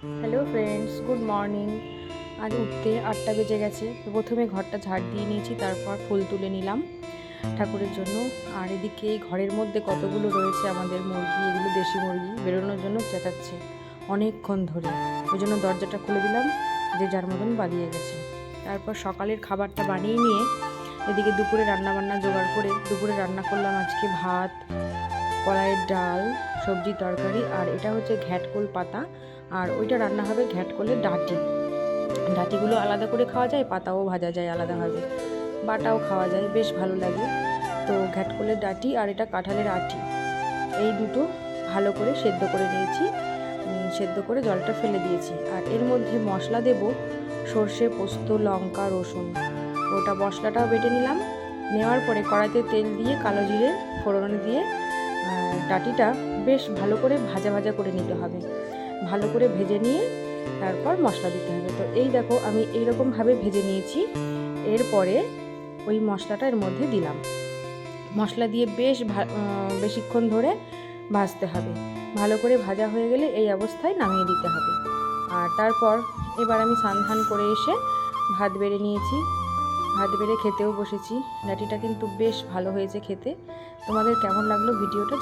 Hello friends, good morning. আজ উঠতে 8টা বেজে গেছে। তো প্রথমে ঘরটা ঝাড় দিয়ে নিয়েছি, তারপর ফুল তুলে নিলাম ঠাকুরের জন্য। আর এদিকে এই ঘরের মধ্যে কতগুলো রয়েছে আমাদের মুরগি, এগুলো দেশি মুরগি, বেরোনোর জন্য চেঁচাচ্ছে অনেকক্ষণ ধরে। ওই জন্য দরজাটা খুলে দিলাম, যে যার মতন পালিয়ে গেছে। তারপর সকালের খাবারটা বানিয়ে নিয়ে এদিকে দুপুরে রান্নাবান্না জোগাড় করে দুপুরে রান্না করলাম আজকে ভাত, কলাইয়ের ডাল, সবজি তরকারি, আর এটা হচ্ছে ঘ্যাটকোল পাতা, আর ওইটা রান্না হবে ঘ্যাটকোলের ডাঁটি। ডাঁটিগুলো আলাদা করে খাওয়া যায়, পাতাও ভাজা যায় আলাদাভাবে, বাটাও খাওয়া যায়, বেশ ভালো লাগে। তো ঘ্যাটকোলের ডাঁটি আর এটা কাঁঠালের আটি, এই দুটো ভালো করে সেদ্ধ করে নিয়েছি। সেদ্ধ করে জলটা ফেলে দিয়েছি। আর এর মধ্যে মশলা দেব সর্ষে, পোস্ত, লঙ্কা, রসুন। ওটা মশলাটাও বেটে নিলাম। নেওয়ার পরে কড়াইতে তেল দিয়ে কালো জিরে ফোড়ন দিয়ে ডাঁটিটা বেশ ভালো করে ভাজা ভাজা করে নিতে হবে। ভালো করে ভেজে নিয়ে তারপর মশলা দিতে হবে। তো এই দেখো আমি এইরকমভাবে ভেজে নিয়েছি। এরপরে ওই মশলাটা এর মধ্যে দিলাম। মশলা দিয়ে বেশ বেশিক্ষণ ধরে ভাজতে হবে। ভালো করে ভাজা হয়ে গেলে এই অবস্থায় নামিয়ে দিতে হবে। আর তারপর এবার আমি স্নান করে এসে ভাত বেড়ে নিয়েছি। ভাত বেড়ে খেতেও বসেছি। ডাঁটিটা কিন্তু বেশ ভালো হয়েছে খেতে। তোমাদের কেমন লাগলো ভিডিওটা